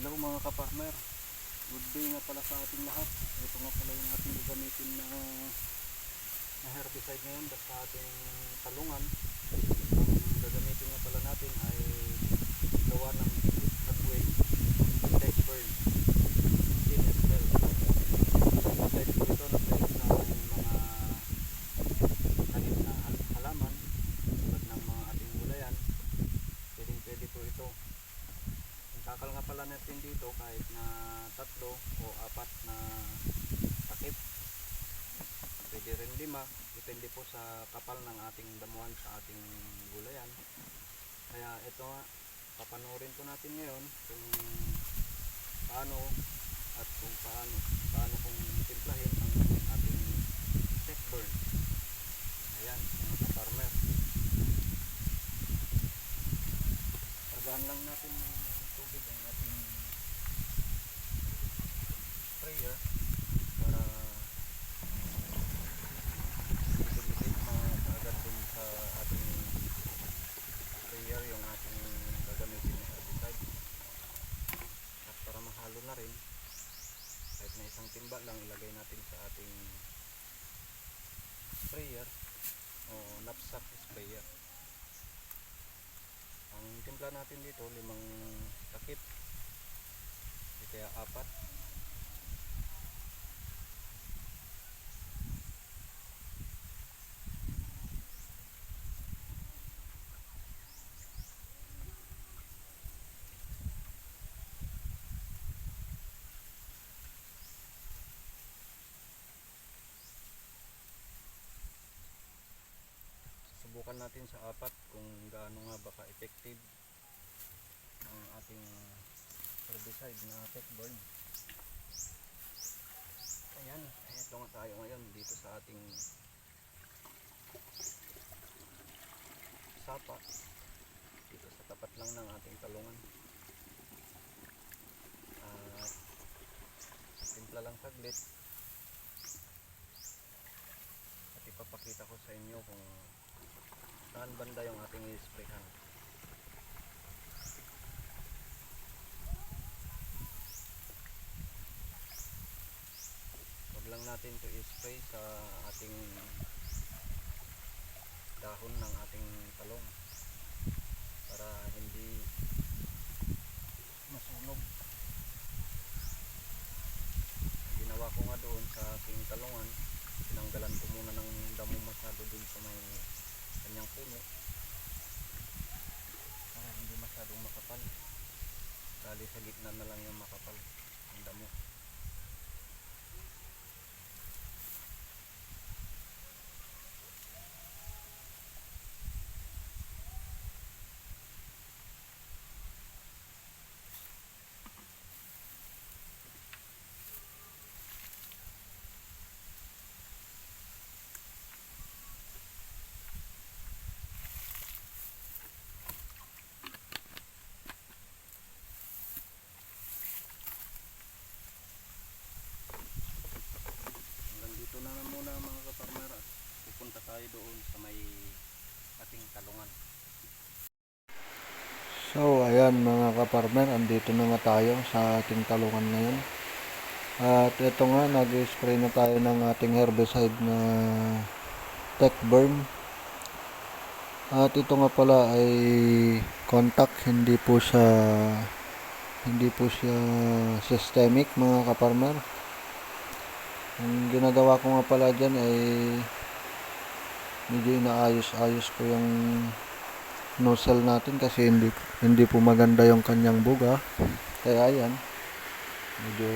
Hello mga ka-farmer, good day nga pala sa ating lahat. Ito nga pala yung ating gagamitin na herbicide ngayon sa ating talungan. Ang gagamitin nga pala natin ay gawa ng Agway Techburn DNFL. Herbicide po ito na pwede sa mga tanim na halaman tulad ng mga ating gulayan. Pwede po ito. Takal nga pala natin dito kahit na 3 o 4 na takip, pwede rin 5, depende po sa kapal ng ating damuhan sa ating gulayan. Kaya ito nga, papanoorin po natin ngayon kung paano at kung paano kung timplahin ang ating Techburn. Ayan mga ka-farmer, kargahan lang natin ng tubig ang ating sprayer para dikit-dikit maagad dun sa ating sprayer yung ating gagamitin na herbicide, at para mahalo na rin kahit na isang timba lang ilagay natin sa ating sprayer o knapsack sprayer. Ang timpla natin dito 5 takip, kaya 4. Subukan natin sa 4 kung gaano nga ba ka-effective ang ating herbicide na Techburn. Ayan, ito nga tayo ngayon dito sa ating sapa, dito sa tapat lang ng ating talungan. At timpla lang saglit at ipapakita ko sa inyo kung saan banda yung ating i-sprayhan. Huwag lang natin to i-spray sa ating dahon ng ating talong para hindi masunog. Ginawa ko nga doon sa ating talungan, tinanggalan ko muna ng damo masyado dun sa may kanyang puno para hindi masyadong makapal, dali sa gitna na lang yung makapal ang damo. Dito na muna mga ka-farmer at pupunta tayo doon sa may ating talungan. So ayan mga ka-farmer, andito na nga tayo sa ating talungan ngayon. At ito nga, nag-spray na tayo ng ating herbicide na Techburn. At ito nga pala ay contact, hindi po siya systemic mga ka-farmer. Ang ginagawa ko nga pala dyan ay medyo inaayos-ayos ko yung nozzle natin kasi hindi po maganda yung kanyang buga. Kaya ayan, medyo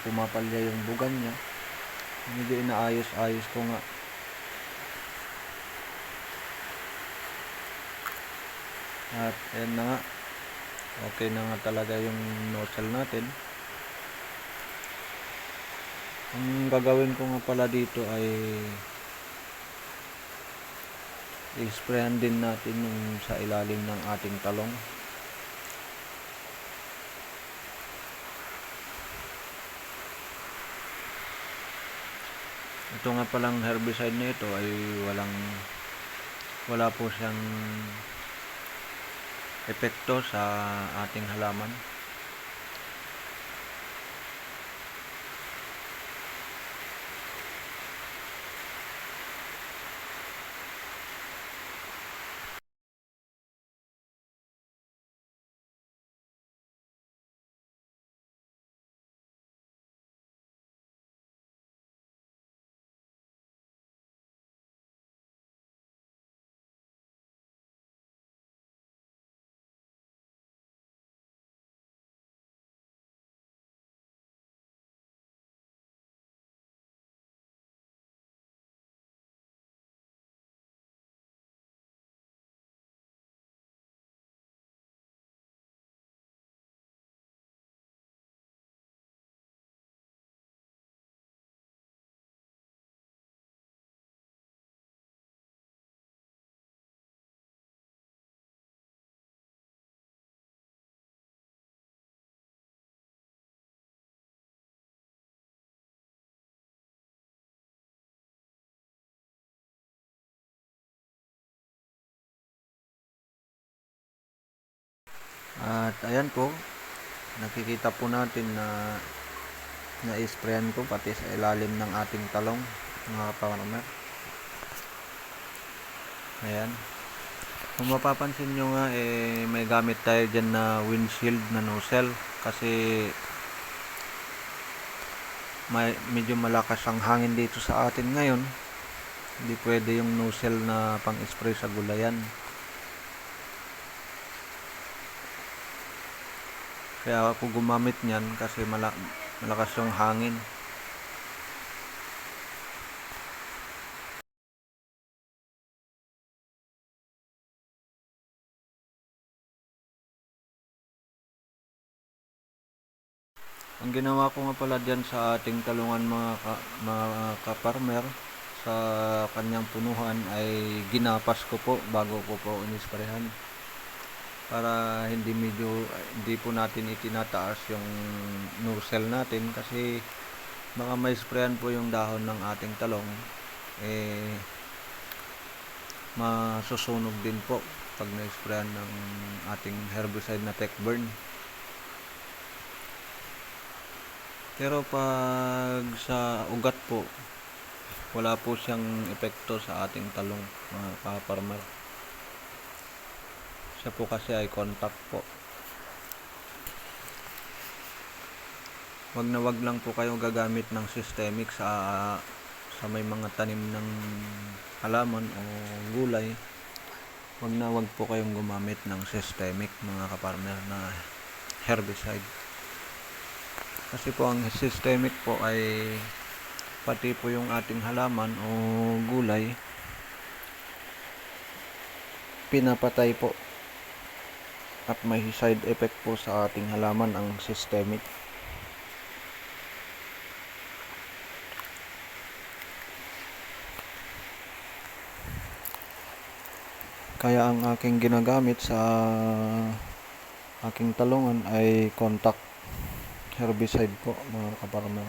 pumapalya yung bugan niya. Medyo inaayos-ayos ko nga. At ayan na nga, okay na nga talaga yung nozzle natin. Ang gagawin ko nga pala dito ay i-sprayan din natin yung sa ilalim ng ating talong. Ito nga palang herbicide na ito ay wala po siyang epekto sa ating halaman. At ayan po, nakikita po natin na na-sprayan ko pati sa ilalim ng ating talong, mga kaparmer. Ayan. Kung mapapansin nyo nga, may gamit tayo dyan na windshield na nozzle kasi medyo malakas ang hangin dito sa atin ngayon. Hindi pwede yung nozzle na pang-spray sa gulayan. Kaya ako gumamit niyan kasi malakas yung hangin. Ang ginawa ko nga pala dyan sa ating talungan mga kaparmer, sa kanyang punuhan ay ginapas ko po bago ko po inisprehan. Para hindi po natin itinataas yung nozzle natin kasi baka may sprayan po yung dahon ng ating talong, masusunog din po pag na-sprayan ng ating herbicide na Techburn. Pero pag sa ugat po, wala po siyang epekto sa ating talong, mga ka-farmer. Siya po kasi ay contact po. Wag na wag lang po kayong gagamit ng systemic sa may mga tanim ng halaman o gulay. Wag po kayong gumamit ng systemic, mga ka-farmer, na herbicide. Kasi po ang systemic po ay pati po yung ating halaman o gulay pinapatay po, at may side effect po sa ating halaman ang systemic. Kaya ang aking ginagamit sa aking talungan ay contact herbicide po, mga kaparmer.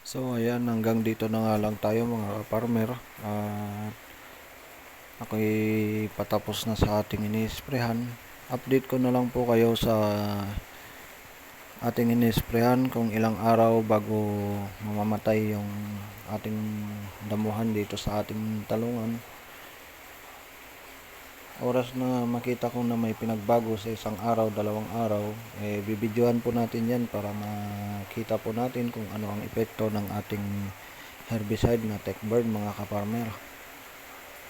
So ayan, hanggang dito na nga lang tayo mga farmer. At ako'y patapos na sa ating inisprehan. Update ko na lang po kayo sa ating inisprehan kung ilang araw bago mamamatay yung ating damuhan dito sa ating talungan. Oras na makita ko na may pinagbago sa isang araw, dalawang araw, bibidyohan po natin yan para makita po natin kung ano ang epekto ng ating herbicide na Techburn mga kaparmer.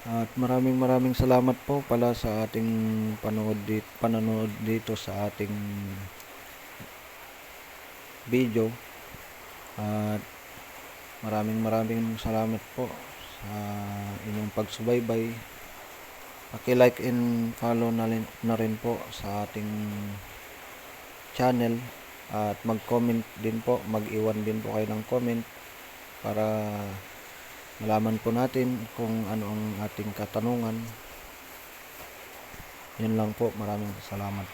At maraming salamat po pala sa ating panonood dito sa ating video. At maraming salamat po sa inyong pagsubaybay. Paki-like and follow na rin po sa ating channel at mag-comment din po, mag-iwan din po kayo ng comment para malaman po natin kung ano ang ating katanungan. Yun lang po, maraming salamat.